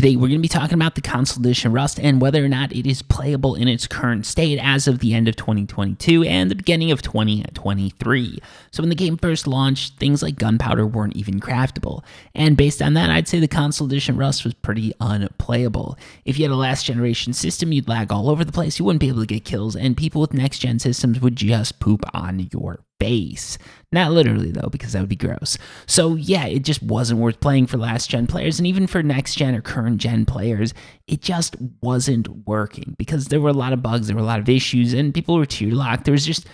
Today, we're going to be talking about the console edition Rust and whether or not it is playable in its current state as of the end of 2022 and the beginning of 2023. So when the game first launched, things like gunpowder weren't even craftable. And based on that, I'd say the console edition Rust was pretty unplayable. If you had a last generation system, you'd lag all over the place, you wouldn't be able to get kills, and people with next gen systems would just poop on your face. Not literally though, because that would be gross. So yeah, it just wasn't worth playing for last gen players, and even for next gen or current gen players, it just wasn't working because there were a lot of bugs, there were a lot of issues, and people were tier locked. There was just,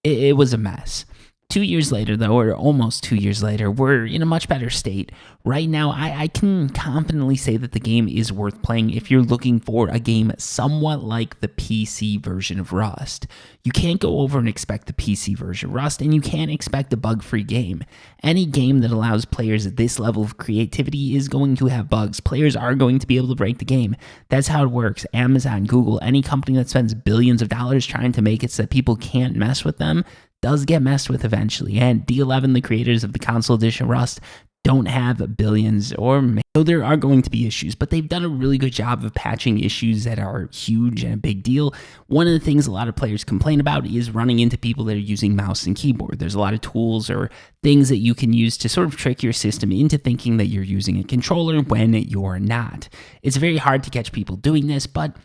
it was a mess. 2 years later, though, or almost 2 years later, we're in a much better state. Right now, I can confidently say that the game is worth playing if you're looking for a game somewhat like the PC version of Rust. You can't go over and expect the PC version of Rust, and you can't expect a bug-free game. Any game that allows players at this level of creativity is going to have bugs. Players are going to be able to break the game. That's how it works. Amazon, Google, any company that spends billions of dollars trying to make it so that people can't mess with them, does get messed with eventually. And D11, the creators of the console edition Rust, don't have billions, so there are going to be issues, but they've done a really good job of patching issues that are huge and a big deal. One of the things a lot of players complain about is running into people that are using mouse and keyboard. There's a lot of tools or things that you can use to sort of trick your system into thinking that you're using a controller when you're not. It's very hard to catch people doing this, but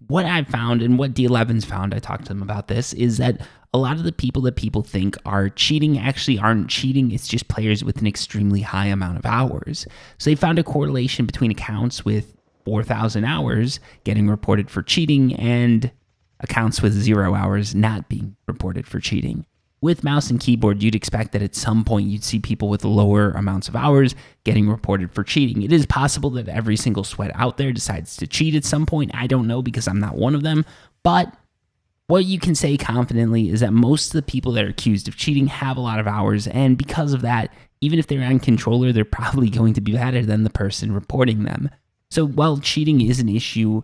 what I've found and what D11's found, I talked to them about this, is that a lot of the people that people think are cheating actually aren't cheating. It's just players with an extremely high amount of hours. So they found a correlation between accounts with 4,000 hours getting reported for cheating and accounts with 0 hours not being reported for cheating. With mouse and keyboard, you'd expect that at some point you'd see people with lower amounts of hours getting reported for cheating. It is possible that every single sweat out there decides to cheat at some point. I don't know because I'm not one of them. But what you can say confidently is that most of the people that are accused of cheating have a lot of hours. And because of that, even if they're on controller, they're probably going to be better than the person reporting them. So while cheating is an issue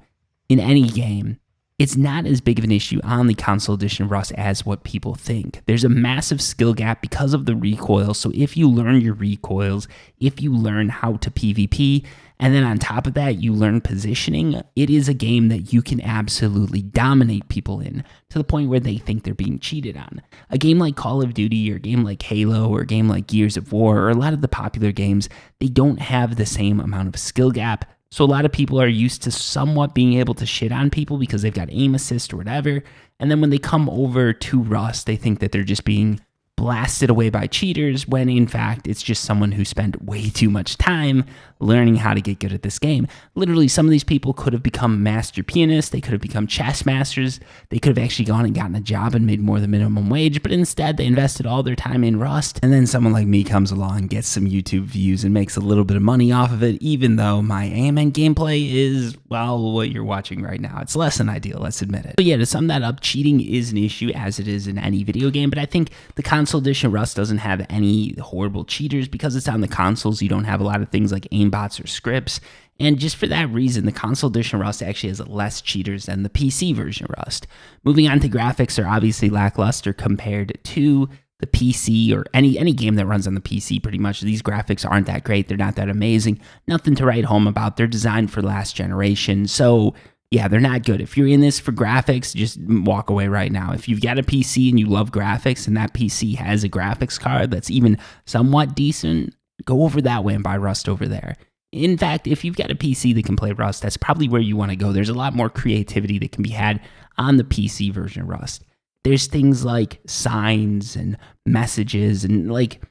in any game, it's not as big of an issue on the console edition of Rust as what people think. There's a massive skill gap because of the recoil. So if you learn your recoils, if you learn how to PvP, and then on top of that, you learn positioning, it is a game that you can absolutely dominate people in to the point where they think they're being cheated on. A game like Call of Duty or a game like Halo or a game like Gears of War or a lot of the popular games, they don't have the same amount of skill gap. So a lot of people are used to somewhat being able to shit on people because they've got aim assist or whatever. And then when they come over to Rust, they think that they're just being blasted away by cheaters when in fact it's just someone who spent way too much time learning how to get good at this game. Literally, some of these people could have become master pianists, they could have become chess masters, they could have actually gone and gotten a job and made more than minimum wage, but instead they invested all their time in Rust. And then someone like me comes along, gets some YouTube views, and makes a little bit of money off of it, even though my aim and gameplay is, well, what you're watching right now. It's less than ideal, let's admit it. But yeah, to sum that up, cheating is an issue as it is in any video game, but I think the console edition Rust doesn't have any horrible cheaters because it's on the consoles. You don't have a lot of things like aimbots or scripts, and just for that reason, the console edition Rust actually has less cheaters than the PC version of Rust. Moving on to graphics, are obviously lackluster compared to the PC or any game that runs on the PC. Pretty much these graphics aren't that great, they're not that amazing, nothing to write home about. They're designed for last generation, so yeah, they're not good. If you're in this for graphics, just walk away right now. If you've got a PC and you love graphics and that PC has a graphics card that's even somewhat decent, go over that way and buy Rust over there. In fact, if you've got a PC that can play Rust, that's probably where you want to go. There's a lot more creativity that can be had on the PC version of Rust. There's things like signs and messages and like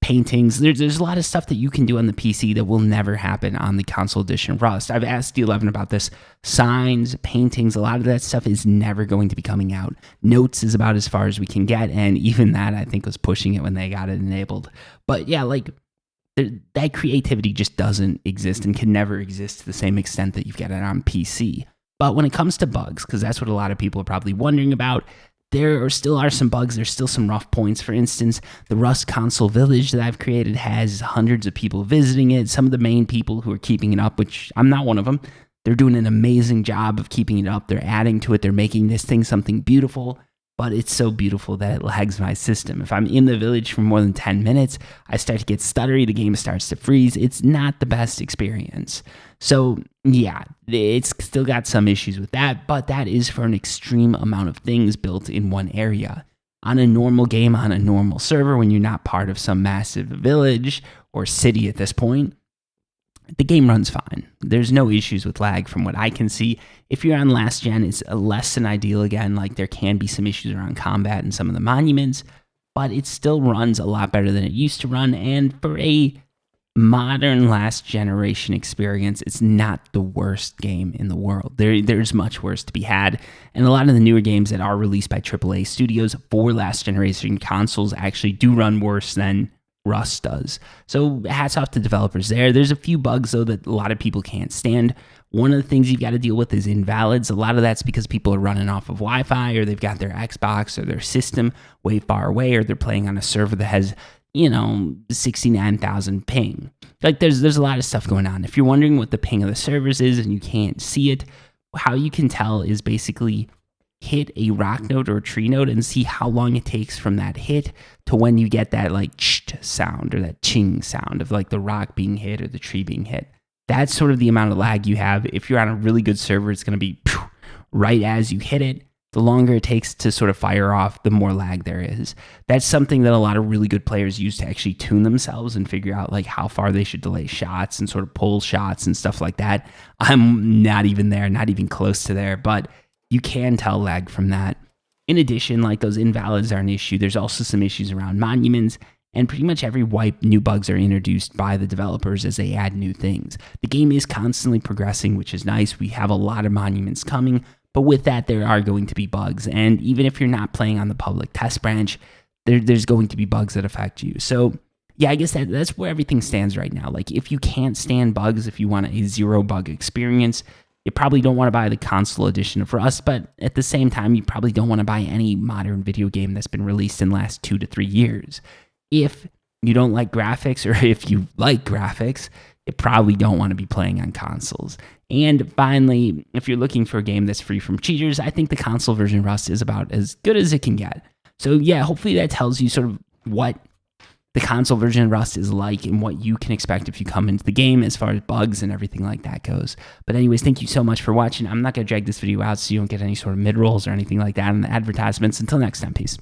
paintings. There's a lot of stuff that you can do on the PC that will never happen on the console edition Rust. I've asked D11 about this. Signs, paintings, a lot of that stuff is never going to be coming out. Notes is about as far as we can get, and even that I think was pushing it when they got it enabled. But yeah, like that creativity just doesn't exist and can never exist to the same extent that you've got it on PC. But when it comes to bugs, because that's what a lot of people are probably wondering about, there still are some bugs. There's still some rough points. For instance, the Rust console village that I've created has hundreds of people visiting it. Some of the main people who are keeping it up, which I'm not one of them, they're doing an amazing job of keeping it up. They're adding to it. They're making this thing something beautiful. but it's so beautiful that it lags my system. If I'm in the village for more than 10 minutes, I start to get stuttery, the game starts to freeze. It's not the best experience. So yeah, it's still got some issues with that, but that is for an extreme amount of things built in one area. On a normal game, on a normal server, when you're not part of some massive village or city at this point, the game runs fine. There's no issues with lag from what I can see. If you're on last gen, it's less than ideal again. Like there can be some issues around combat and some of the monuments, but it still runs a lot better than it used to run. And for a modern last generation experience, it's not the worst game in the world. There's much worse to be had. And a lot of the newer games that are released by AAA studios for last generation consoles actually do run worse than Rust does. So hats off to developers there. There's a few bugs though that a lot of people can't stand. One of the things you've got to deal with is invalids. A lot of that's because people are running off of Wi-Fi, or they've got their Xbox or their system way far away, or they're playing on a server that has 69,000 ping. Like there's a lot of stuff going on. If you're wondering what the ping of the servers is and you can't see it, how you can tell is basically hit a rock note or a tree note and see how long it takes from that hit to when you get that like cht sound or that ching sound of like the rock being hit or the tree being hit. That's sort of the amount of lag you have. If you're on a really good server, it's going to be right as you hit it. The longer it takes to sort of fire off, the more lag there is. That's something that a lot of really good players use to actually tune themselves and figure out like how far they should delay shots and sort of pull shots and stuff like that. I'm not even there, not even close to there, but you can tell lag from that. In addition, like those invalids are an issue. There's also some issues around monuments, and pretty much every wipe, new bugs are introduced by the developers as they add new things. The game is constantly progressing, which is nice. We have a lot of monuments coming, but with that, there are going to be bugs. And even if you're not playing on the public test branch, there's going to be bugs that affect you. So yeah, I guess that's where everything stands right now. Like if you can't stand bugs, if you want a zero bug experience, you probably don't want to buy the console edition of Rust, but at the same time, you probably don't want to buy any modern video game that's been released in the last 2 to 3 years. If you don't like graphics, or if you like graphics, you probably don't want to be playing on consoles. And finally, if you're looking for a game that's free from cheaters, I think the console version of Rust is about as good as it can get. So yeah, hopefully that tells you sort of what the console version of Rust is like and what you can expect if you come into the game as far as bugs and everything like that goes. But anyways, thank you so much for watching. I'm not going to drag this video out so you don't get any sort of mid-rolls or anything like that in the advertisements. Until next time, peace.